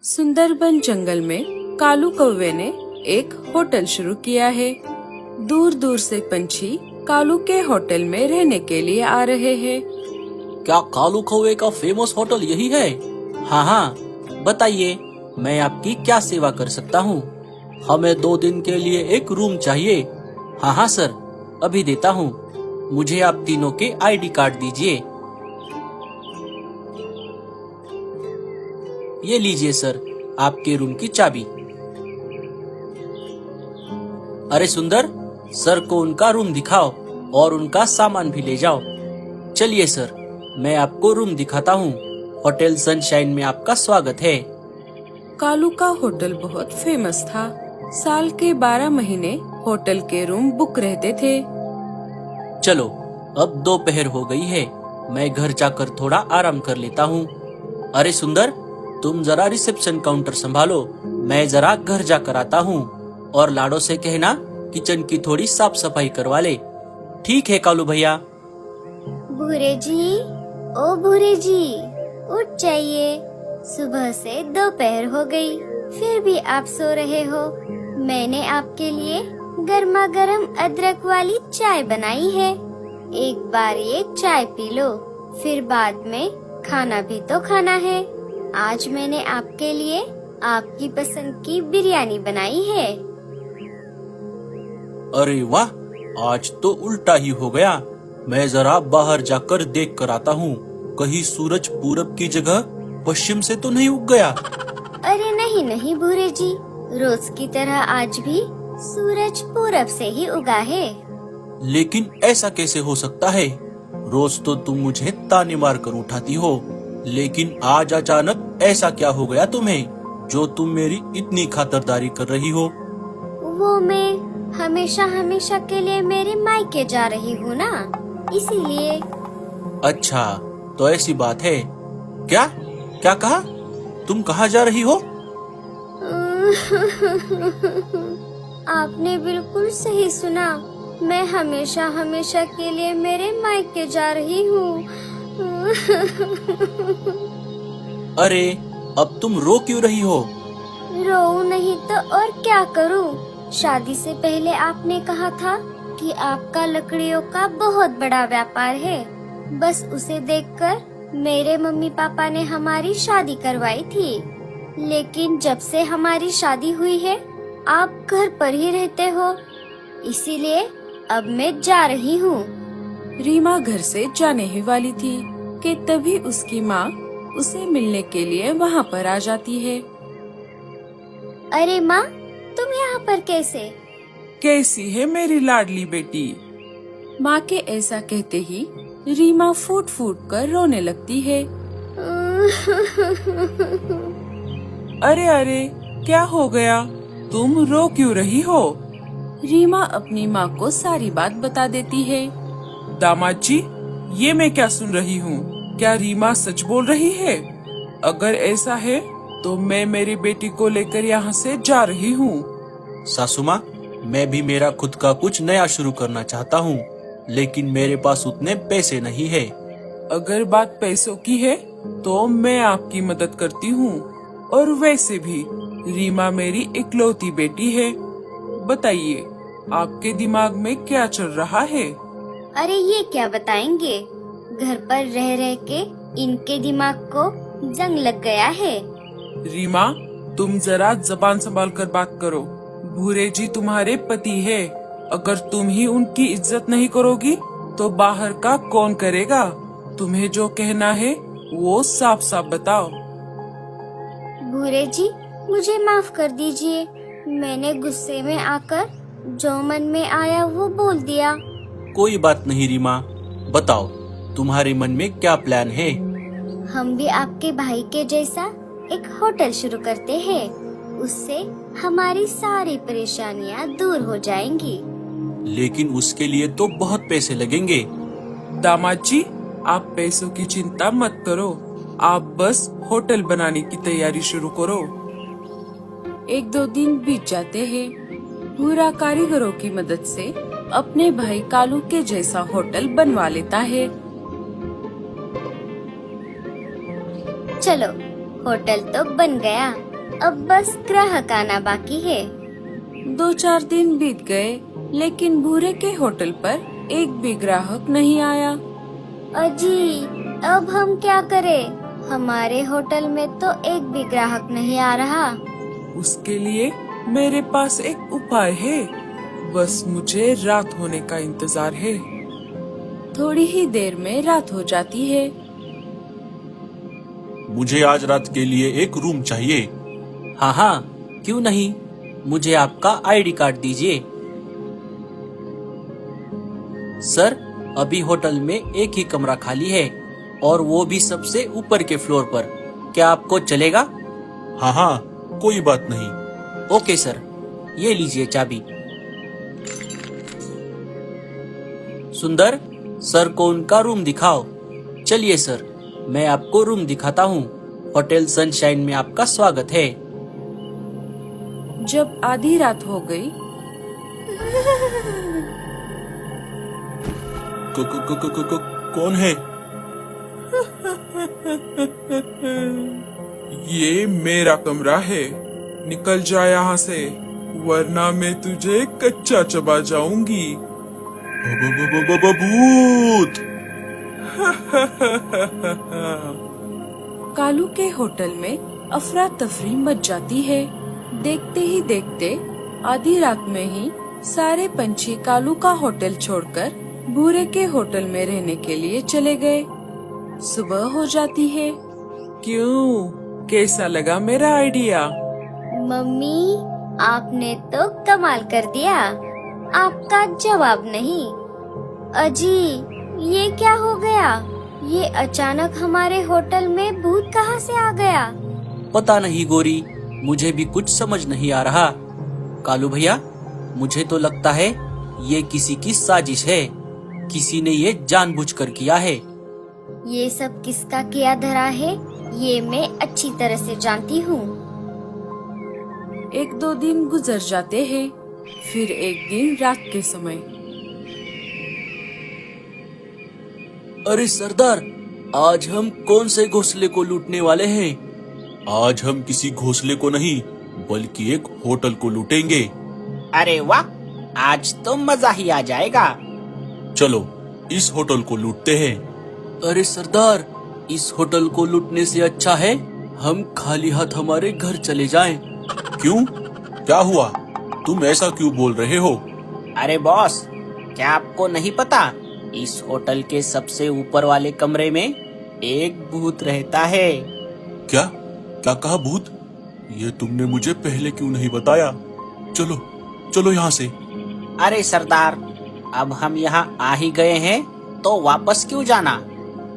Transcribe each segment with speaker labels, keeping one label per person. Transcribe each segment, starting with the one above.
Speaker 1: सुंदरबन जंगल में कालू कौवे ने एक होटल शुरू किया है। दूर दूर से पंछी कालू के होटल में रहने के लिए आ रहे हैं।
Speaker 2: क्या कालू कौवे का फेमस होटल यही है? हाँ हाँ, बताइए, मैं आपकी क्या सेवा कर सकता हूँ? हमें 2 दिन के लिए एक रूम चाहिए। हाँ हाँ सर, अभी देता हूँ। मुझे आप तीनों के आईडी कार्ड दीजिए। ये लीजिए सर, आपके रूम की चाबी। अरे सुंदर, सर को उनका रूम दिखाओ और उनका सामान भी ले जाओ। चलिए सर, मैं आपको रूम दिखाता हूँ। होटल सनशाइन में आपका स्वागत है।
Speaker 1: कालू का होटल बहुत फेमस था। साल के 12 महीने होटल के रूम बुक रहते थे।
Speaker 2: चलो, अब दोपहर हो गई है, मैं घर जाकर थोड़ा आराम कर लेता हूँ। अरे सुंदर, तुम जरा रिसेप्शन काउंटर संभालो, मैं जरा घर जाकर आता हूँ। और लाडो से कहना किचन की थोड़ी साफ सफाई करवा ले। ठीक है कालू भैया।
Speaker 3: भूरे जी, ओ भूरे जी, उठ जाइए। सुबह से दोपहर हो गई, फिर भी आप सो रहे हो। मैंने आपके लिए गर्मा गर्म अदरक वाली चाय बनाई है। एक बार ये चाय पी लो, फिर बाद में खाना भी तो खाना है। आज मैंने आपके लिए आपकी पसंद की बिरयानी बनाई है।
Speaker 2: अरे वाह, आज तो उल्टा ही हो गया। मैं जरा बाहर जाकर देख कर आता हूँ, कहीं सूरज पूरब की जगह पश्चिम से तो नहीं उग गया।
Speaker 3: अरे नहीं नहीं भूरे जी, रोज की तरह आज भी सूरज पूरब से ही उगा है।
Speaker 2: लेकिन ऐसा कैसे हो सकता है? रोज तो तुम मुझे ताने मार कर उठाती हो, लेकिन आज अचानक ऐसा क्या हो गया तुम्हें जो तुम मेरी इतनी खातिरदारी कर रही हो?
Speaker 3: वो मैं हमेशा हमेशा के लिए मेरे मायके जा रही हूँ ना, इसीलिए।
Speaker 2: अच्छा, तो ऐसी बात है क्या? क्या कहा? तुम कहाँ जा रही हो?
Speaker 3: आपने बिल्कुल सही सुना, मैं हमेशा हमेशा के लिए मेरे मायके जा रही हूँ।
Speaker 2: अरे, अब तुम रो क्यों रही हो?
Speaker 3: रो नहीं तो और क्या करूँ? शादी से पहले आपने कहा था कि आपका लकड़ियों का बहुत बड़ा व्यापार है। बस उसे देखकर मेरे मम्मी पापा ने हमारी शादी करवाई थी। लेकिन जब से हमारी शादी हुई है, आप घर पर ही रहते हो, इसीलिए अब मैं जा रही हूँ।
Speaker 1: रीमा घर से जाने ही वाली थी कि तभी उसकी माँ उसे मिलने के लिए वहाँ पर आ जाती है।
Speaker 3: अरे माँ, तुम यहाँ पर कैसे?
Speaker 4: कैसी है मेरी लाडली बेटी?
Speaker 1: माँ के ऐसा कहते ही रीमा फूट फूट कर रोने लगती है।
Speaker 4: अरे अरे, क्या हो गया? तुम रो क्यों रही हो?
Speaker 1: रीमा अपनी माँ को सारी बात बता देती है।
Speaker 4: दामाद जी, ये मैं क्या सुन रही हूँ? क्या रीमा सच बोल रही है? अगर ऐसा है तो मैं मेरी बेटी को लेकर यहाँ से जा रही हूँ।
Speaker 2: सासू माँ, मैं भी मेरा खुद का कुछ नया शुरू करना चाहता हूँ, लेकिन मेरे पास उतने पैसे नहीं है।
Speaker 4: अगर बात पैसों की है तो मैं आपकी मदद करती हूँ। और वैसे भी रीमा मेरी इकलौती बेटी है। बताइए, आपके दिमाग में क्या चल रहा है?
Speaker 3: अरे ये क्या बताएंगे? घर पर रह रह के इनके दिमाग को जंग लग गया है।
Speaker 4: रीमा, तुम जरा जबान संभाल कर बात करो। भूरे जी तुम्हारे पति है। अगर तुम ही उनकी इज्जत नहीं करोगी तो बाहर का कौन करेगा? तुम्हें जो कहना है वो साफ साफ बताओ।
Speaker 3: भूरे जी, मुझे माफ कर दीजिए। मैंने गुस्से में आकर जो मन में आया वो बोल दिया।
Speaker 2: कोई बात नहीं रीमा, बताओ तुम्हारे मन में क्या प्लान है?
Speaker 3: हम भी आपके भाई के जैसा एक होटल शुरू करते हैं। उससे हमारी सारी परेशानियाँ दूर हो जाएंगी।
Speaker 2: लेकिन उसके लिए तो बहुत पैसे लगेंगे।
Speaker 4: दामाद जी, आप पैसों की चिंता मत करो। आप बस होटल बनाने की तैयारी शुरू करो।
Speaker 1: 1-2 दिन बीत जाते हैं। पूरा कारीगरों की मदद से अपने भाई कालू के जैसा होटल बनवा लेता है।
Speaker 3: चलो, होटल तो बन गया, अब बस ग्राहक आना बाकी है।
Speaker 1: 2-4 दिन बीत गए, लेकिन भूरे के होटल पर एक भी ग्राहक नहीं आया।
Speaker 3: अजी, अब हम क्या करें? हमारे होटल में तो एक भी ग्राहक नहीं आ रहा।
Speaker 4: उसके लिए मेरे पास एक उपाय है। बस मुझे रात होने का इंतजार है।
Speaker 1: थोड़ी ही देर में रात हो जाती है।
Speaker 5: मुझे आज रात के लिए एक रूम चाहिए।
Speaker 2: हाँ हाँ, क्यों नहीं, मुझे आपका आईडी कार्ड दीजिए। सर, अभी होटल में एक ही कमरा खाली है और वो भी सबसे ऊपर के फ्लोर पर। क्या आपको चलेगा?
Speaker 5: हाँ हाँ, कोई बात नहीं।
Speaker 2: ओके सर, ये लीजिए चाबी। सुंदर, सर को उनका रूम दिखाओ। चलिए सर, मैं आपको रूम दिखाता हूँ। होटल सनशाइन में आपका स्वागत है।
Speaker 1: जब आधी रात हो गई,
Speaker 5: कौन है?
Speaker 4: ये मेरा कमरा है। निकल जा यहाँ से, वरना मैं तुझे कच्चा चबा जाऊंगी।
Speaker 5: भूत!
Speaker 1: कालू के होटल में अफरा तफरी मच जाती है। देखते ही देखते आधी रात में ही सारे पंछी कालू का होटल छोड़कर भूरे के होटल में रहने के लिए चले गए। सुबह हो जाती है।
Speaker 4: क्यों, कैसा लगा मेरा आइडिया?
Speaker 3: मम्मी, आपने तो कमाल कर दिया। आपका जवाब नहीं। अजी, ये क्या हो गया? ये अचानक हमारे होटल में भूत कहाँ से आ गया?
Speaker 2: पता नहीं गोरी, मुझे भी कुछ समझ नहीं आ रहा। कालू भैया, मुझे तो लगता है ये किसी की साजिश है। किसी ने ये जानबूझकर किया है।
Speaker 3: ये सब किसका किया धरा है, ये मैं अच्छी तरह से जानती हूँ।
Speaker 1: 1-2 दिन गुजर जाते हैं। फिर एक दिन रात के समय,
Speaker 2: अरे सरदार, आज हम कौन से घोंसले को लूटने वाले हैं?
Speaker 5: आज हम किसी घोंसले को नहीं, बल्कि एक होटल को लूटेंगे।
Speaker 2: अरे वाह, आज तो मजा ही आ जाएगा।
Speaker 5: चलो, इस होटल को लूटते हैं।
Speaker 2: अरे सरदार, इस होटल को लूटने से अच्छा है हम खाली हाथ हमारे घर चले जाएं।
Speaker 5: क्यों? क्या हुआ? तुम ऐसा क्यों बोल रहे हो?
Speaker 2: अरे बॉस, क्या आपको नहीं पता, इस होटल के सबसे ऊपर वाले कमरे में एक भूत रहता है।
Speaker 5: क्या क्या कहा? भूत? ये तुमने मुझे पहले क्यों नहीं बताया? चलो चलो यहाँ से।
Speaker 2: अरे सरदार, अब हम यहाँ आ ही गए हैं तो वापस क्यों जाना?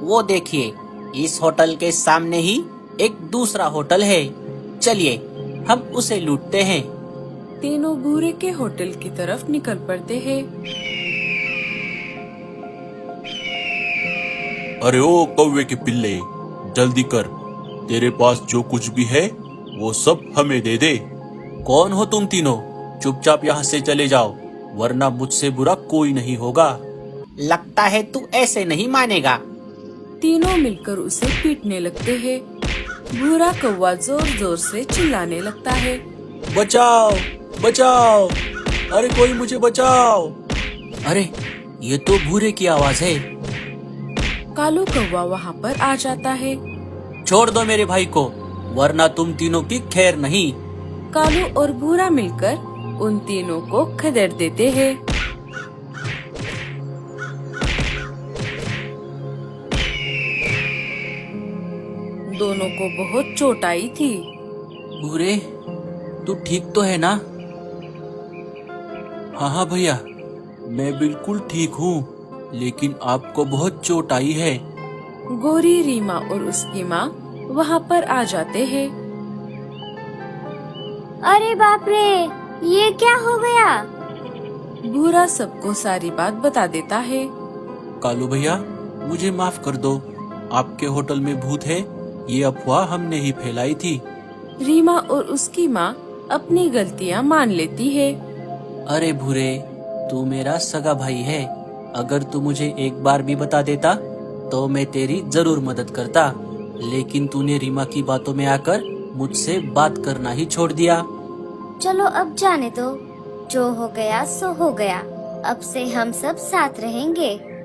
Speaker 2: वो देखिए, इस होटल के सामने ही एक दूसरा होटल है। चलिए हम उसे लूटते हैं।
Speaker 1: तीनों भूरे के होटल की तरफ निकल पड़ते हैं।
Speaker 5: अरे ओ कौवे के पिल्ले, जल्दी कर। तेरे पास जो कुछ भी है वो सब हमें दे दे।
Speaker 2: कौन हो तुम तीनों? चुपचाप यहाँ से चले जाओ, वरना मुझसे बुरा कोई नहीं होगा। लगता है तू ऐसे नहीं मानेगा।
Speaker 1: तीनों मिलकर उसे पीटने लगते हैं। भूरा कौवा जोर जोर से चिल्लाने लगता है।
Speaker 2: बचाओ बचाओ, अरे कोई मुझे बचाओ। अरे ये तो भूरे की आवाज है।
Speaker 1: कालू कौवा वहाँ पर आ जाता है।
Speaker 2: छोड़ दो मेरे भाई को, वरना तुम तीनों की खैर नहीं।
Speaker 1: कालू और भूरा मिलकर उन तीनों को खदेड़ देते हैं। दोनों को बहुत चोट आई थी।
Speaker 2: भूरे, तू ठीक तो है ना? हाँ हाँ भैया, मैं बिल्कुल ठीक हूँ, लेकिन आपको बहुत चोट आई है।
Speaker 1: गोरी, रीमा और उसकी माँ वहाँ पर आ जाते हैं।
Speaker 3: अरे बाप रे, ये क्या हो गया?
Speaker 1: भूरा सबको सारी बात बता देता है।
Speaker 2: कालू भैया, मुझे माफ कर दो। आपके होटल में भूत है, ये अफवाह हमने ही फैलाई थी।
Speaker 1: रीमा और उसकी माँ अपनी गलतियाँ मान लेती है।
Speaker 2: अरे भूरे, तू मेरा सगा भाई है। अगर तू मुझे एक बार भी बता देता तो मैं तेरी जरूर मदद करता, लेकिन तूने रीमा की बातों में आकर मुझसे बात करना ही छोड़ दिया।
Speaker 3: चलो अब जाने दो, जो हो गया सो हो गया। अब से हम सब साथ रहेंगे।